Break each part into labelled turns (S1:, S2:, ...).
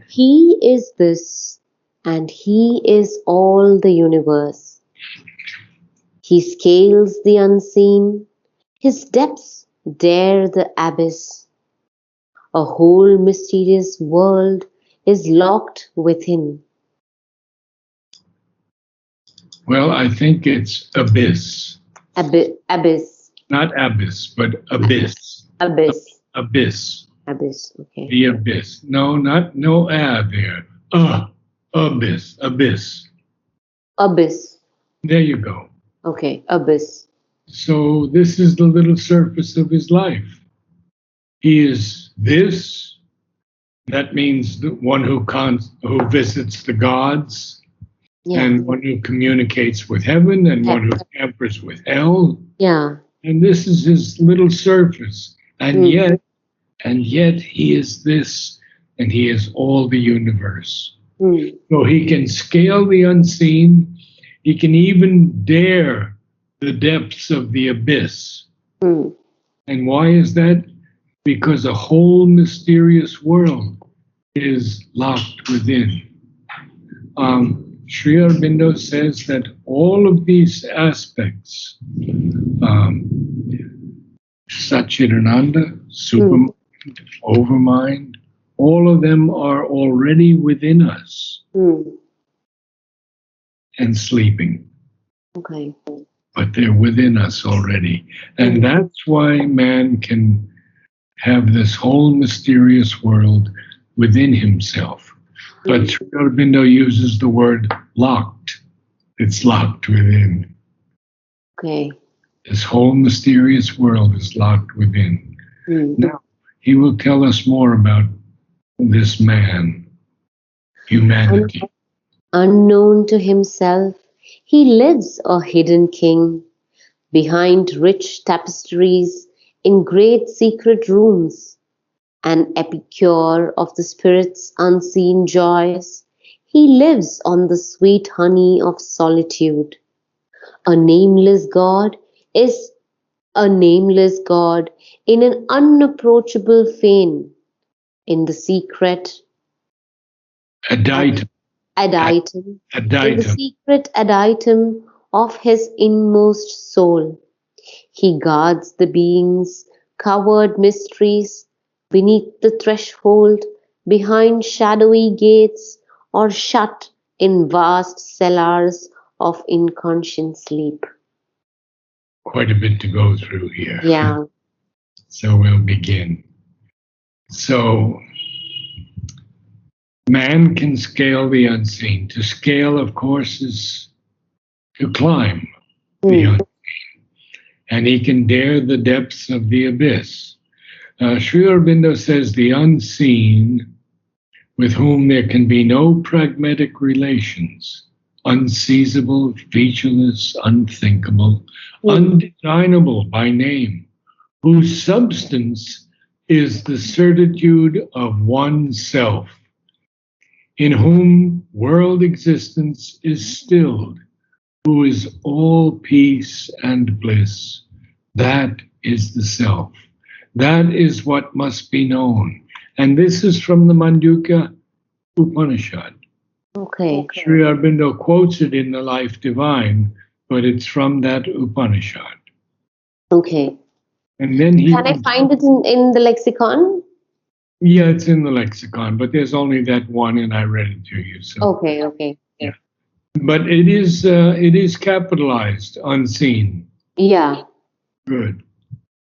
S1: He is this, and he is all the universe. He scales the unseen, his depths dare the abyss. A whole mysterious world is locked within.
S2: Well, I think it's abyss.
S1: Abyss.
S2: Not abyss, but abyss.
S1: Abyss.
S2: Abyss.
S1: Abyss. Okay.
S2: The abyss. No, not no there. Abyss. Abyss.
S1: Abyss.
S2: There you go.
S1: Okay. Abyss.
S2: So this is the little surface of his life. He is this. That means the one who visits the gods,
S1: Yeah.
S2: and one who communicates with heaven, and one who tampers with hell.
S1: Yeah.
S2: And this is his little surface. And yet he is this, and he is all the universe. So he can scale the unseen. He can even dare the depths of the abyss. And why is that? Because a whole mysterious world is locked within. Sri Aurobindo says that all of these aspects, Satchitananda, supermind, overmind, all of them are already within us and sleeping.
S1: Okay.
S2: But they're within us already. And that's why man can have this whole mysterious world within himself. But Sri Aurobindo uses the word locked. It's locked within.
S1: Okay.
S2: This whole mysterious world is locked within. Now, he will tell us more about this man, humanity.
S1: Unknown to himself, he lives a hidden king, behind rich tapestries in great secret rooms. An epicure of the spirit's unseen joys, he lives on the sweet honey of solitude. A nameless God is a nameless God in an unapproachable fane, in the secret
S2: Aditum.
S1: in the secret aditum of his inmost soul. He guards the being's covered mysteries beneath the threshold, behind shadowy gates, or shut in vast cellars of inconscient sleep.
S2: Quite a bit to go through here.
S1: Yeah.
S2: So we'll begin. So, man can scale the unseen. To scale, of course, is to climb the unseen. And he can dare the depths of the abyss. Sri Aurobindo says the unseen, with whom there can be no pragmatic relations, unseizable, featureless, unthinkable, undesignable by name, whose substance is the certitude of oneself, in whom world existence is stilled, who is all peace and bliss. That is the self. That is what must be known. And this is from the Mandukya Upanishad.
S1: Okay.
S2: Sri Aurobindo quotes it in The Life Divine, but it's from that Upanishad.
S1: Okay.
S2: And then
S1: Can I find it in the lexicon?
S2: Yeah, it's in the lexicon, but there's only that one, and I read it to you. So.
S1: Okay.
S2: Yeah. But it is capitalized, unseen.
S1: Yeah.
S2: Good.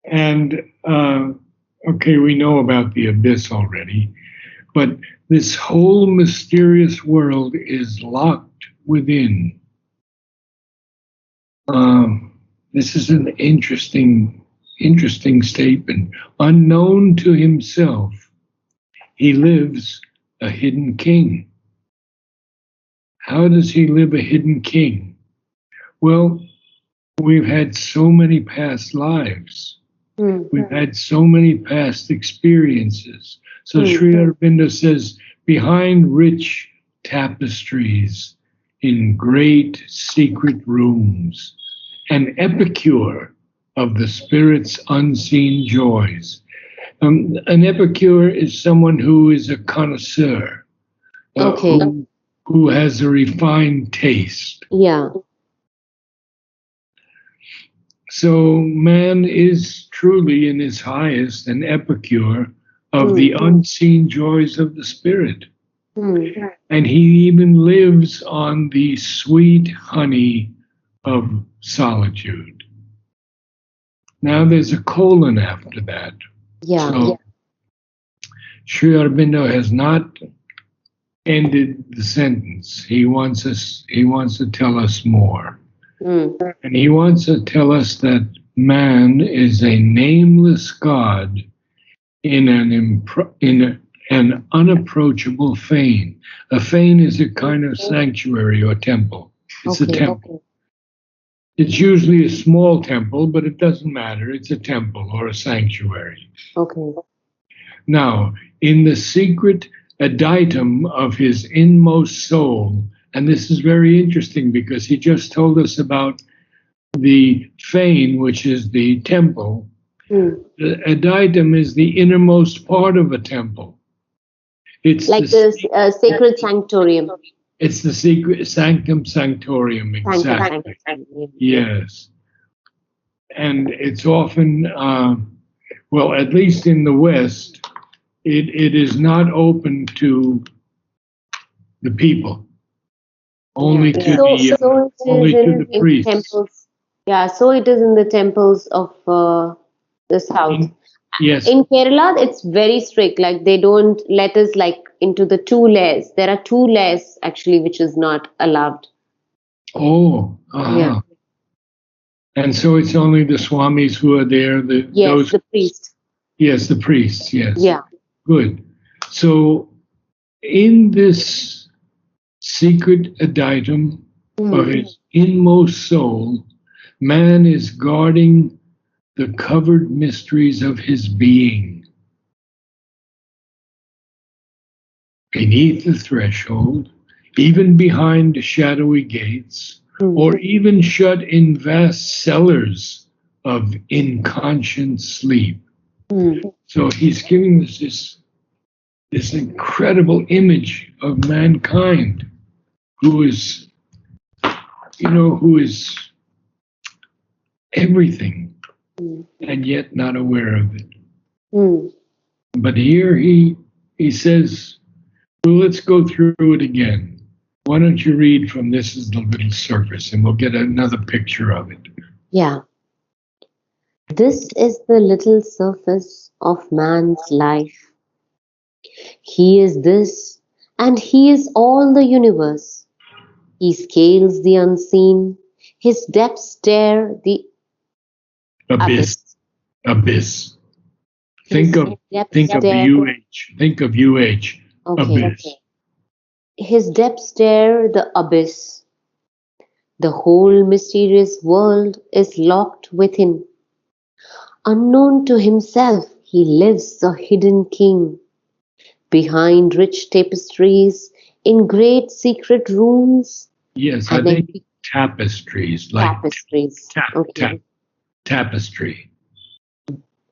S2: And okay, we know about the abyss already, but this whole mysterious world is locked within. This is an interesting statement. Unknown to himself, he lives a hidden king. How does he live a hidden king? Well, we've had so many past lives. We've had so many past experiences. So Sri Aurobindo says, behind rich tapestries in great secret rooms, an epicure of the spirit's unseen joys. An epicure is someone who is a connoisseur,
S1: Okay.
S2: who has a refined taste.
S1: Yeah.
S2: So man is truly in his highest an epicure of the unseen joys of the spirit. And he even lives on the sweet honey of solitude. Now there's a colon after that.
S1: Yeah.
S2: So Sri Aurobindo has not ended the sentence. He wants to tell us more. And he wants to tell us that man is a nameless God in an unapproachable fane. A fane is a kind of sanctuary or temple. It's a temple. It's usually a small temple, but it doesn't matter. It's a temple or a sanctuary.
S1: Okay.
S2: Now, in the secret aditum of his inmost soul, and this is very interesting because he just told us about the fane, which is the temple. The aditum is the innermost part of a temple. It's
S1: like the sacred sanctorium.
S2: It's the secret sanctum sanctorium, exactly. Yes. And it's often, well, at least in the West, it is not open to the people, only to the priests.
S1: Temples. Yeah, so it is in the temples of the south.
S2: Yes.
S1: In Kerala, it's very strict. Like they don't let us like into the 2 layers. There are 2 layers actually, which is not allowed.
S2: Oh, yeah. And so it's only the swamis who are there. The
S1: priests.
S2: Yes, the priests. Yes.
S1: Yeah.
S2: Good. So in this secret aditum of his inmost soul, man is guarding the covered mysteries of his being. Beneath the threshold, even behind shadowy gates, or even shut in vast cellars of inconscient sleep. So he's giving us this incredible image of mankind who is, who is everything and yet not aware of it. But here he says, well, let's go through it again. Why don't you read from This is the Little Surface and we'll get another picture of it.
S1: Yeah. This is the little surface of man's life. He is this, and he is all the universe. He scales the unseen. His depths dare the
S2: abyss. Think of UH. Think of UH. Okay. Abyss.
S1: Okay. His depths dare the abyss. The whole mysterious world is locked within. Unknown to himself, he lives a hidden king. Behind rich tapestries, in great secret rooms.
S2: Yes, I think tapestries. Like
S1: tapestries.
S2: Tapestry.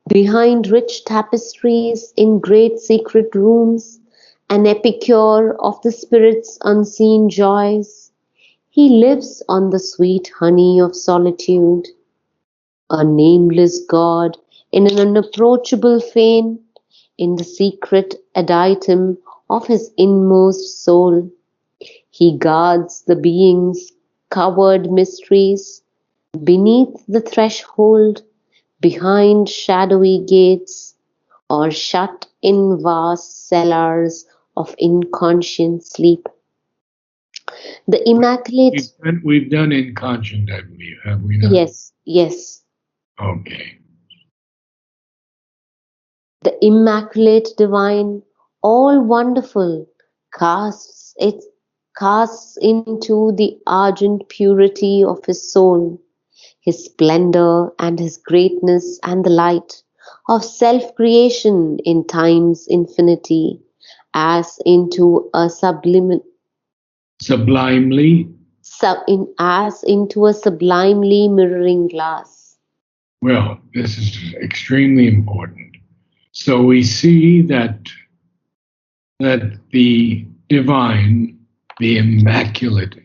S1: Behind rich tapestries, in great secret rooms, an epicure of the spirit's unseen joys, he lives on the sweet honey of solitude. A nameless God in an unapproachable fane, in the secret aditum of his inmost soul. He guards the being's covered mysteries beneath the threshold, behind shadowy gates, or shut in vast cellars of inconscient sleep. The immaculate.
S2: We've done inconscient, I believe, have we not?
S1: Yes.
S2: Okay.
S1: The immaculate divine, all wonderful, casts into the argent purity of his soul, his splendor and his greatness and the light of self-creation in time's infinity, as into a sublimely mirroring glass.
S2: Well, this is extremely important. So we see that the divine, the immaculate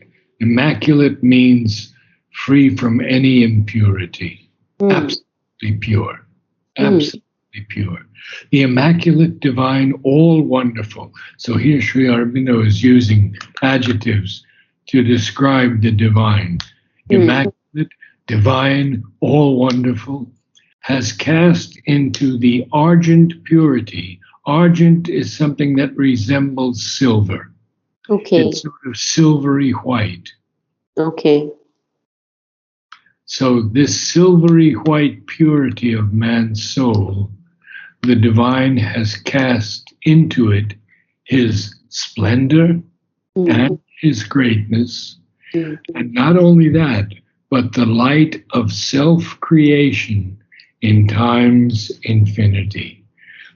S2: means free from any impurity, absolutely pure, absolutely pure. The immaculate divine, all wonderful. So here Sri Aurobindo is using adjectives to describe the divine. Immaculate, divine, all wonderful, has cast into the argent purity. Argent is something that resembles silver.
S1: Okay.
S2: It's sort of silvery white.
S1: Okay.
S2: So this silvery white purity of man's soul, the divine has cast into it his splendor and his greatness. And not only that, but the light of self-creation in time's infinity.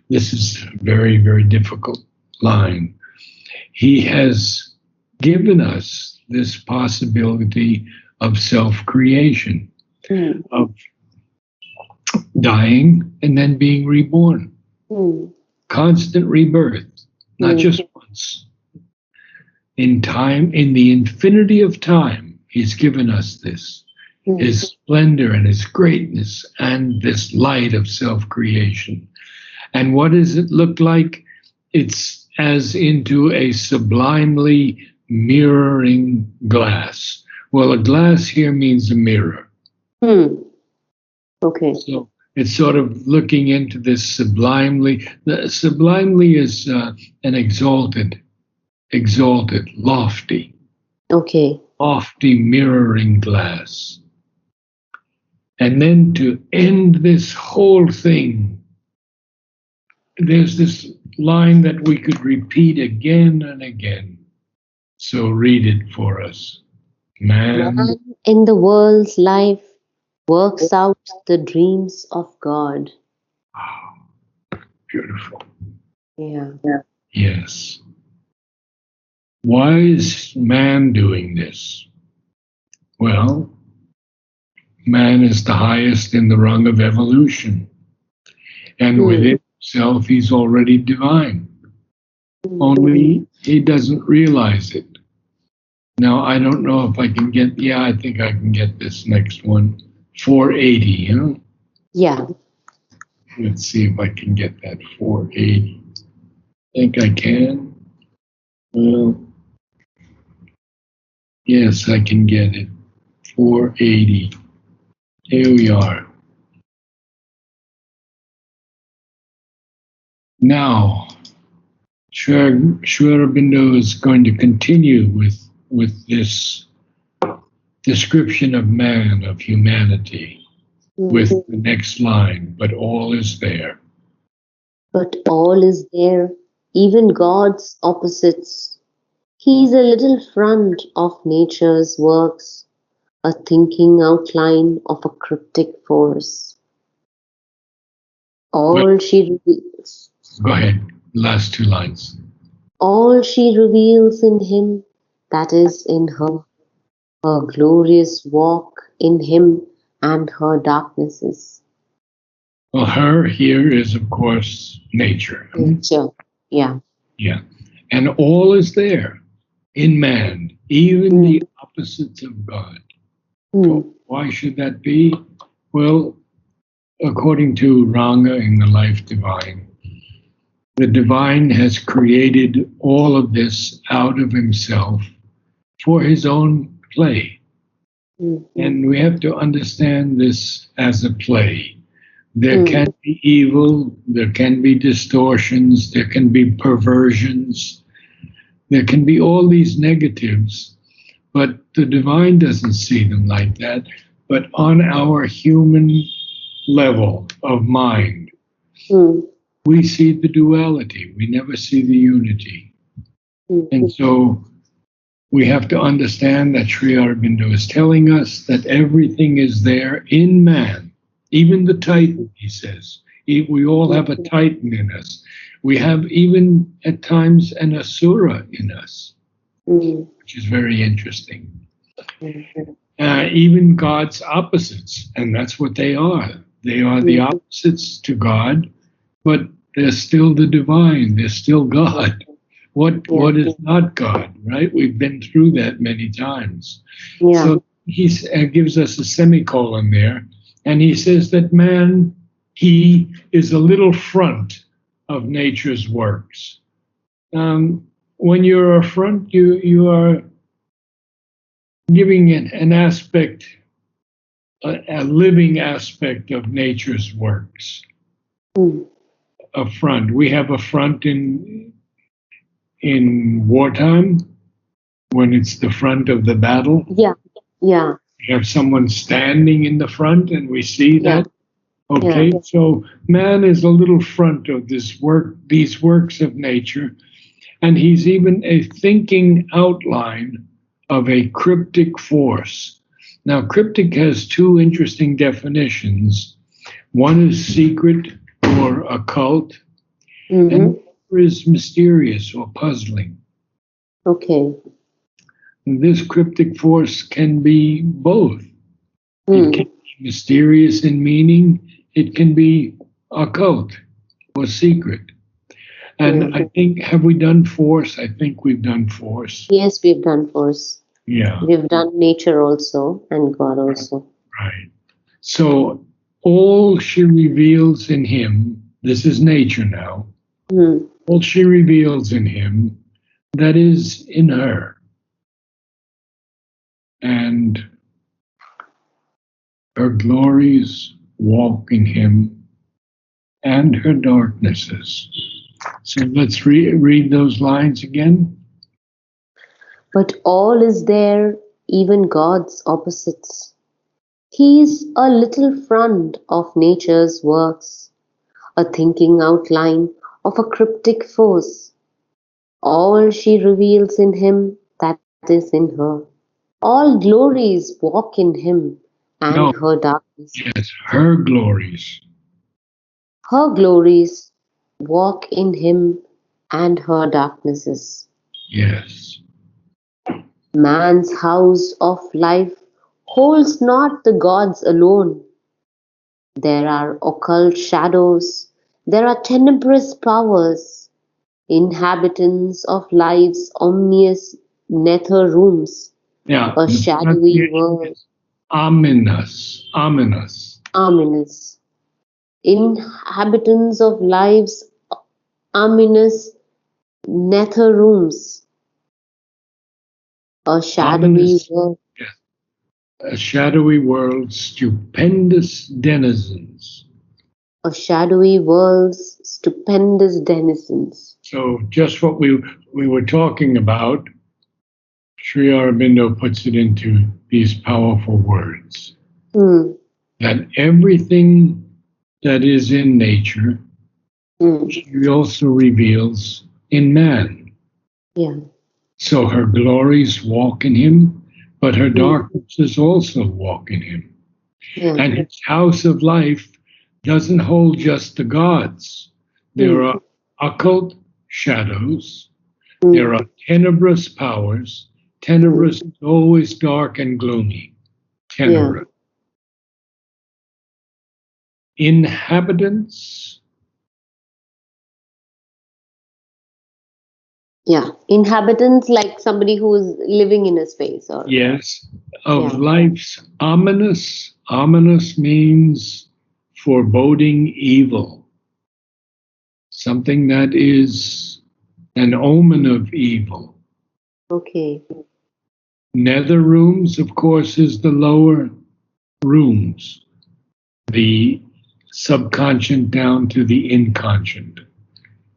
S2: This is a very, very difficult line. He has given us this possibility of self-creation, of dying and then being reborn. Constant rebirth, not just once. In time, in the infinity of time, he's given us this, his splendor and his greatness and this light of self-creation. And what does it look like? It's as into a sublimely mirroring glass. Well, a glass here means a mirror.
S1: Okay.
S2: So it's sort of looking into this sublimely. Sublimely is an exalted, lofty.
S1: Okay.
S2: Lofty mirroring glass. And then to end this whole thing, there's this line that we could repeat again and again. So read it for us. Man
S1: in the world's life works out the dreams of God.
S2: Beautiful.
S1: Yeah.
S2: Yes. Why is man doing this? Well, man is the highest in the rung of evolution. And within himself, he's already divine. Only he doesn't realize it. Now, I don't know if I can get, I think I can get this next one. 480, huh?
S1: Yeah.
S2: Let's see if I can get that 480. I think I can. Well, yes, I can get it. 480. Here we are. Now, Sri Aurobindo is going to continue with this description of man, of humanity, with the next line, but all is there.
S1: But all is there, even God's opposites. He's a little front of nature's works, a thinking outline of a cryptic force. All she reveals.
S2: Go ahead, last two lines.
S1: All she reveals in him, that is in her glorious walk in him and her darknesses.
S2: Well, her here is, of course, nature.
S1: Nature, yeah.
S2: Yeah. And all is there in man, even the opposites of God. So why should that be? Well, according to Ranga in the Life Divine, the divine has created all of this out of himself for his own play. And we have to understand this as a play. There can be evil, there can be distortions, there can be perversions, there can be all these negatives, but the divine doesn't see them like that. But on our human level of mind, we see the duality, we never see the unity. And so we have to understand that Sri Aurobindo is telling us that everything is there in man, even the Titan, he says. We all have a Titan in us. We have even at times an Asura in us, which is very interesting. Even God's opposites, and that's what they are. They are the opposites to God, but they're still the divine. They're still God. What is not God, right? We've been through that many times.
S1: Yeah.
S2: So he gives us a semicolon there, and he says that man, he is a little front of nature's works. When you're a front, you are giving it an aspect, a living aspect of nature's works.
S1: Mm.
S2: A front. We have a front in wartime when it's the front of the battle.
S1: Yeah. Yeah.
S2: We have someone standing in the front, and we see
S1: Yeah.
S2: that. Okay,
S1: Yeah.
S2: so man is a little front of this work, these works of nature, and he's even a thinking outline of a cryptic force. Now, cryptic has two interesting definitions. One is secret or occult, and
S1: Mm-hmm.
S2: the other is mysterious or puzzling.
S1: Okay.
S2: And this cryptic force can be both. It can
S1: Mm.
S2: be mysterious in meaning, it can be occult or secret. And
S1: Yeah.
S2: I think, have we done force? I think we've done force.
S1: Yes, we've done force.
S2: Yeah,
S1: We've done nature also and God also.
S2: right. So all she reveals in him, this is nature now,
S1: Mm.
S2: all she reveals in him, that is in her. And her glories walk in him and her darknesses. So let's read those lines again.
S1: But all is there, even God's opposites. He's a little front of nature's works, a thinking outline of a cryptic force. All she reveals in him, that is in her. All glories walk in him and
S2: No,
S1: her darkness.
S2: yes, her glories.
S1: Her glories walk in him and her darknesses.
S2: Yes.
S1: Man's house of life holds not the gods alone. There are occult shadows, there are tenebrous powers, inhabitants of life's omnious nether rooms,
S2: Yeah,
S1: a
S2: the
S1: shadowy
S2: pronunciation
S1: world,
S2: is ominous. Ominous.
S1: ominous. Inhabitants of life's ominous nether rooms, a shadowy
S2: Ominous.
S1: world,
S2: Yes. A shadowy world, stupendous denizens.
S1: a shadowy world's stupendous denizens.
S2: So just what we were talking about, Sri Aurobindo puts it into these powerful words.
S1: Hmm.
S2: That everything that is in nature,
S1: Hmm.
S2: she also reveals in man.
S1: Yeah.
S2: So her glories walk in him, but her
S1: Hmm.
S2: darknesses also walk in him.
S1: Yeah.
S2: And his house of life doesn't hold just the gods. There
S1: Hmm.
S2: are occult shadows,
S1: Hmm.
S2: there are tenebrous powers.
S1: Hmm.
S2: Tenebrous is always dark and gloomy.
S1: Yeah.
S2: Tenebrous. Inhabitants,
S1: Yeah. Inhabitants like somebody who is living in a space or
S2: yes, of
S1: yeah.
S2: life's ominous. Ominous means foreboding evil, something that is an omen of evil.
S1: Okay.
S2: Nether rooms, of course, is the lower rooms, the subconscious down to the inconscient.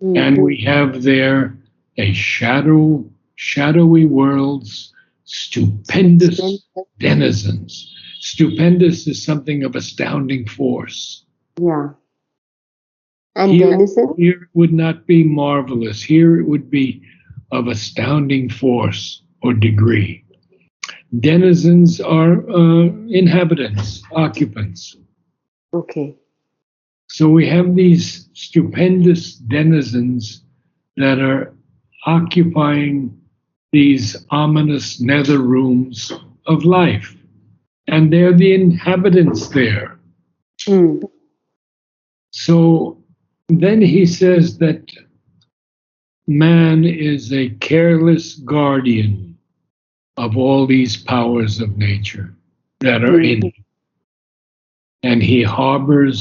S1: Hmm.
S2: And we have there a shadowy world's stupendous
S1: Splendid.
S2: denizens. Stupendous is something of astounding force.
S1: Yeah. And
S2: Here,
S1: denizen?
S2: here it would not be marvelous. Here it would be of astounding force or degree. Denizens are inhabitants, occupants.
S1: Okay.
S2: So we have these stupendous denizens that are occupying these ominous nether rooms of life. And they're the inhabitants there.
S1: Hmm.
S2: So Then he says that man is a careless guardian of all these powers of nature that are in
S1: Mm,
S2: him. And he harbor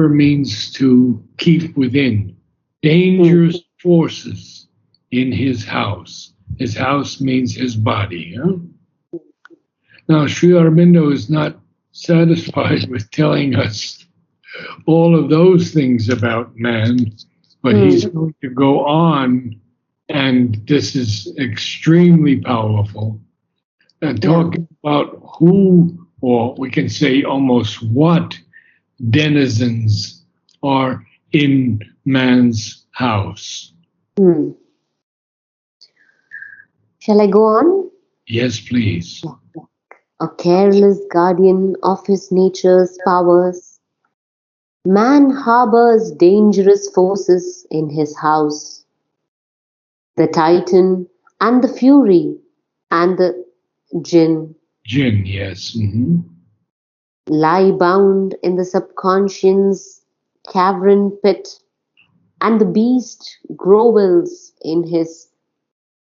S2: means to keep within,
S1: mm,
S2: dangerous forces in his house. His house means his body. Huh? Now, Sri Aurobindo is not satisfied with telling us all of those things about man, but he's
S1: mm.
S2: going to go on, and this is extremely powerful, and
S1: Yeah.
S2: talking about who, or we can say almost what, denizens are in man's house.
S1: Mm. Shall I go on?
S2: Yes, please.
S1: Yeah. A careless guardian of his nature's powers, man harbors dangerous forces in his house. The Titan and the Fury and the Jinn
S2: Jinn, yes.
S1: lie bound in the subconscious cavern pit, and the beast grovels in his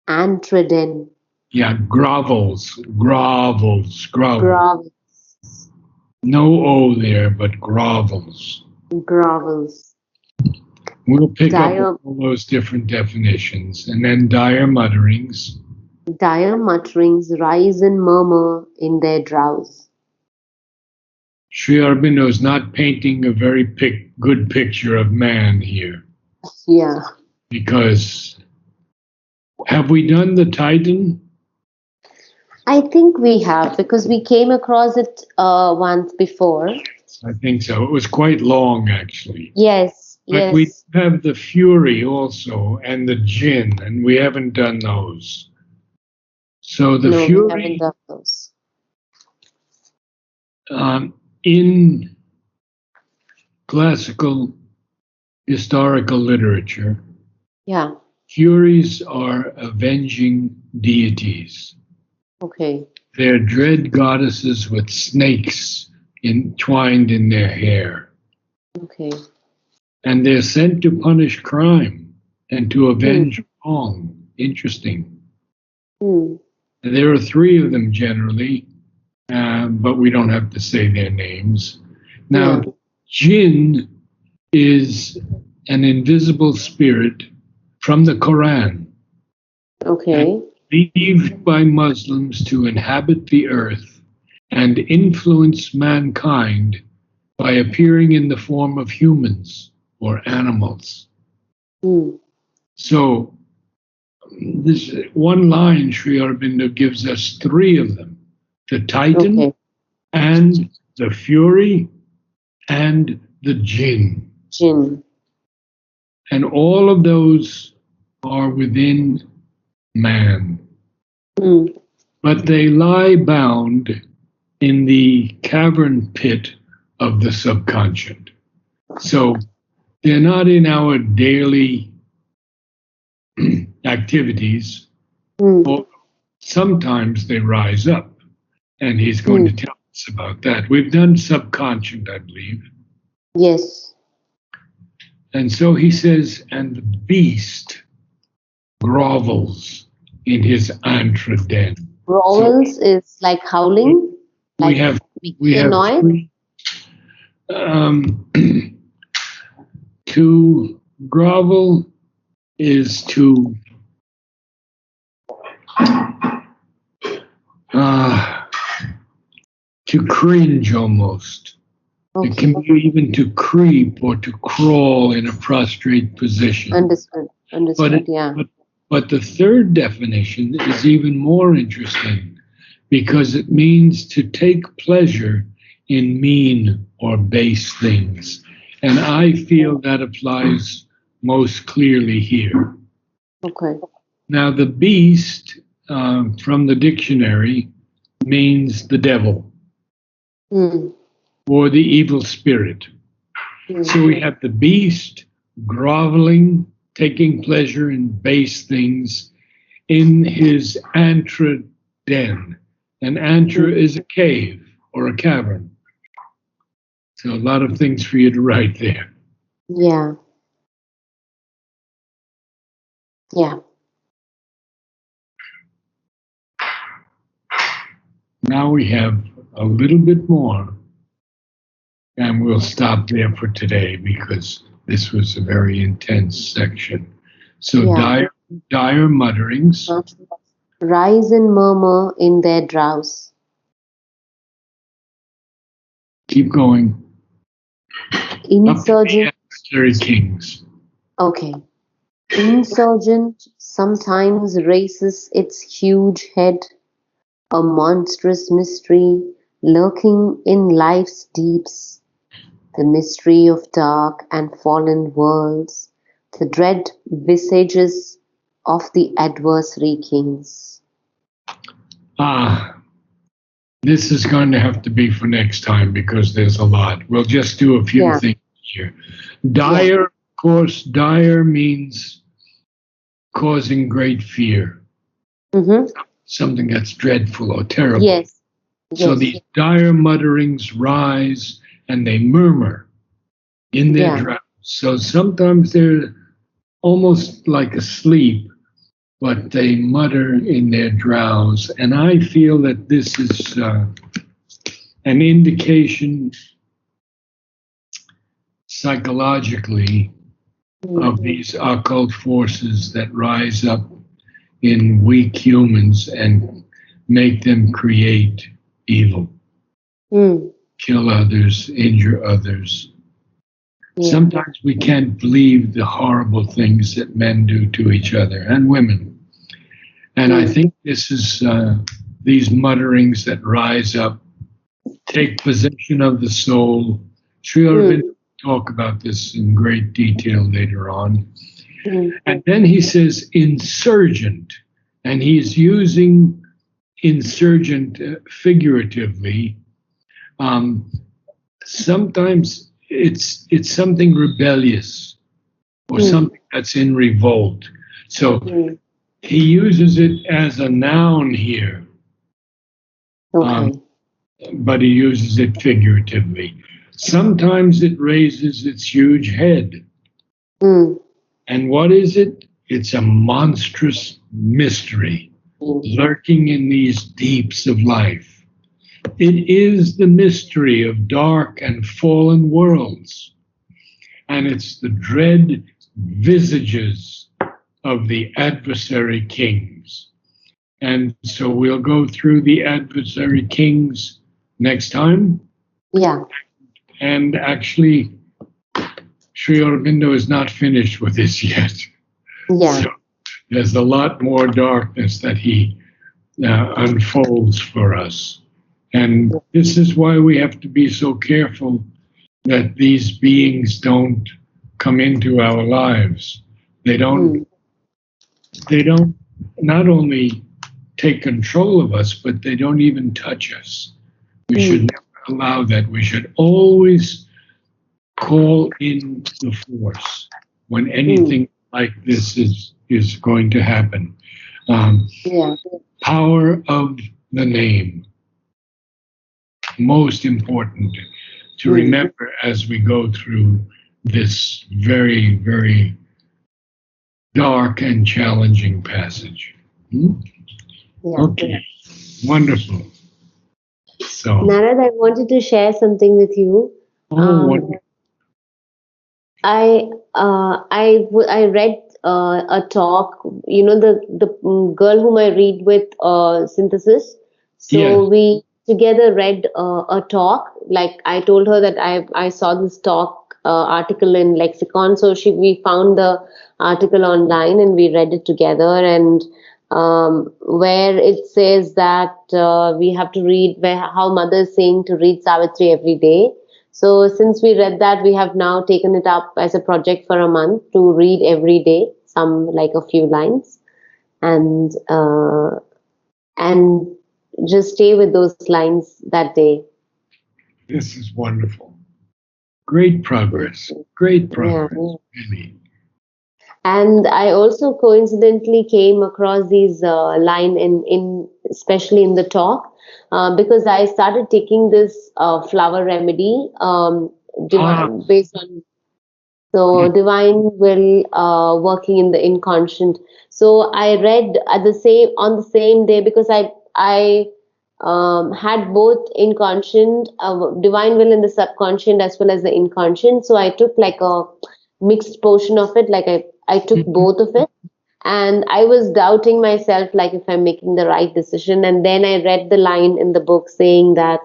S1: antred den.
S2: Yeah, grovels.
S1: Grovels,
S2: No O there, but grovels.
S1: grovels.
S2: We'll pick up
S1: Dire,
S2: all those different definitions. And then dire mutterings.
S1: dire mutterings rise and murmur in their drowse.
S2: Sri Aurobindo is not painting a very good picture of man here,
S1: Yeah,
S2: because have we done the Titan?
S1: I think we have because we came across it once before.
S2: I think so. It was quite long, actually.
S1: Yes,
S2: But we
S1: yes.
S2: have the Fury also and the Jinn, and we haven't done those. So the
S1: No, we haven't
S2: Fury
S1: done those.
S2: in classical historical literature,
S1: Yeah,
S2: Furies are avenging deities.
S1: okay.
S2: They're dread goddesses with snakes entwined in their hair.
S1: Okay.
S2: And they're sent to punish crime and to
S1: Hmm.
S2: avenge wrong. Interesting.
S1: Hmm.
S2: There are three of them generally, but we don't have to say their names. Now,
S1: Yeah.
S2: Jinn is an invisible spirit from the Quran and
S1: Okay.
S2: believed by Muslims to inhabit the earth and influence mankind by appearing in the form of humans or animals.
S1: Hmm.
S2: So, this one line, Sri Aurobindo gives us three of them: the Titan,
S1: Okay.
S2: and the Fury, and the Jinn.
S1: Jinn.
S2: And all of those are within man,
S1: Hmm.
S2: but they lie bound in the cavern pit of the subconscious. So they're not in our daily activities,
S1: Hmm.
S2: or sometimes they rise up. And he's going
S1: Hmm.
S2: to tell us about that. We've done subconscious, I believe.
S1: Yes.
S2: And so he says, and the beast grovels in his antre-den. So
S1: Growls is like howling,
S2: we
S1: like
S2: have we
S1: making a
S2: have
S1: noise.
S2: three um, to grovel is uh, to cringe almost. It
S1: Okay.
S2: can be even to creep or to crawl in a prostrate position.
S1: Understood.
S2: But,
S1: Understood. Yeah.
S2: but the third definition is even more interesting because it means to take pleasure in mean or base things. And I feel that applies most clearly here.
S1: Okay.
S2: Now, the beast from the dictionary means the devil
S1: Hmm.
S2: or the evil spirit.
S1: Hmm.
S2: So we have the beast groveling, taking pleasure in base things in his antre den. An antre
S1: Hmm.
S2: is a cave or a cavern. So a lot of things for you to write there.
S1: Yeah. Yeah.
S2: Now we have a little bit more, and we'll stop there for today because this was a very intense section. So
S1: Yeah.
S2: dire mutterings.
S1: Rise and murmur in their drowse.
S2: Keep going up to the
S1: Insurgent.
S2: adversary kings.
S1: Okay. Insurgent sometimes raises its huge head, a monstrous mystery lurking in life's deeps, the mystery of dark and fallen worlds, the dread visages of the adversary kings.
S2: Ah, this is going to have to be for next time because there's a lot. We'll just do a few
S1: Yeah,
S2: things here.
S1: yeah.
S2: Dire, of course, dire means causing great fear,
S1: Mm-hmm.
S2: something that's dreadful or terrible.
S1: Yes,
S2: So
S1: yes,
S2: these dire mutterings rise and they murmur in their
S1: yeah.
S2: drowse. So sometimes they're almost like asleep, but they mutter in their drowse. And I feel that this is an indication psychologically
S1: Mm,
S2: of these occult forces that rise up in weak humans and make them create evil,
S1: mm,
S2: kill others, injure others.
S1: yeah.
S2: Sometimes we can't believe the horrible things that men do to each other and women. And I
S1: Mm,
S2: think this is these mutterings that rise up, take possession of the soul. Sri Aurobindo
S1: mm,
S2: will talk about this in great detail later on.
S1: mm,
S2: And then he says insurgent, and he's using insurgent figuratively. Um, Sometimes it's something rebellious or
S1: mm,
S2: something that's in revolt. So
S1: mm.
S2: he uses it as a noun here, um,
S1: Okay.
S2: but he uses it figuratively. Sometimes it raises its huge head.
S1: Mm,
S2: And what is it? It's a monstrous mystery
S1: mm,
S2: lurking in these deeps of life. It is the mystery of dark and fallen worlds, and it's the dread visages of the adversary kings. And so we'll go through the adversary kings next time.
S1: yeah,
S2: And actually, Sri Aurobindo is not finished with this yet.
S1: yeah.
S2: So there's a lot more darkness that he unfolds for us. And this is why we have to be so careful that these beings don't come into our lives. They don't
S1: Mm,
S2: they don't not only take control of us, but they don't even touch us. We should
S1: mm,
S2: never allow that. We should always call in the force when
S1: mm,
S2: anything like this is going to happen. Um,
S1: yeah.
S2: Power of the name, most important to
S1: Mm,
S2: remember as we go through this very, very dark and challenging passage. Hmm?
S1: yeah.
S2: Okay, wonderful. So,
S1: Narad, I wanted to share something with you.
S2: oh,
S1: Um,
S2: wonderful.
S1: I read a talk. You know the girl whom I read with synthesis.
S2: Yes.
S1: So we together read a talk. Like I told her that I saw this talk article in Lexicon. So we found the article online and we read it together. And where it says that we have to read where how mother is saying to read Savitri every day. So since we read that, we have now taken it up as a project for a month to read every day, some like a few lines, and and just stay with those lines that day.
S2: This is wonderful. Great progress. Great
S1: Yeah.
S2: progress. Really.
S1: And I also coincidentally came across these line in especially in the talk because I started taking this flower remedy
S2: Ah,
S1: based on So divine will working in the inconscient. So I read at the same on the same day, because I had both inconscient, divine will in the subconscious as well as the inconscient. So I took like a mixed portion of it, like I took both of it, and I was doubting myself, like if I'm making the right decision. And then I read the line in the book saying that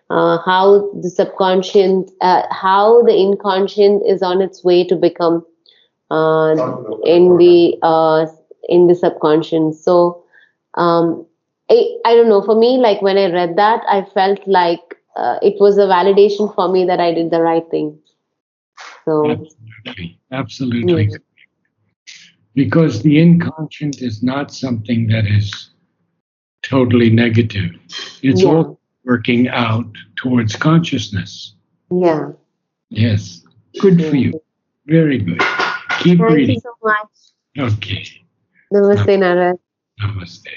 S1: how the subconscious, how the inconscient is on its way to become uh, in the uh, in the subconscious. So um, I don't know. For me, like when I read that, I felt like it was a validation for me that I did the right thing. So
S2: Absolutely. Absolutely.
S1: yeah,
S2: Because the inconscient is not something that is totally negative. It's
S1: yeah,
S2: all working out towards consciousness.
S1: yeah,
S2: Yes. Good for
S1: yeah.
S2: you. Very good. Keep
S1: Thank you
S2: reading.
S1: so much.
S2: Okay.
S1: Namaste, Narad.
S2: Namaste.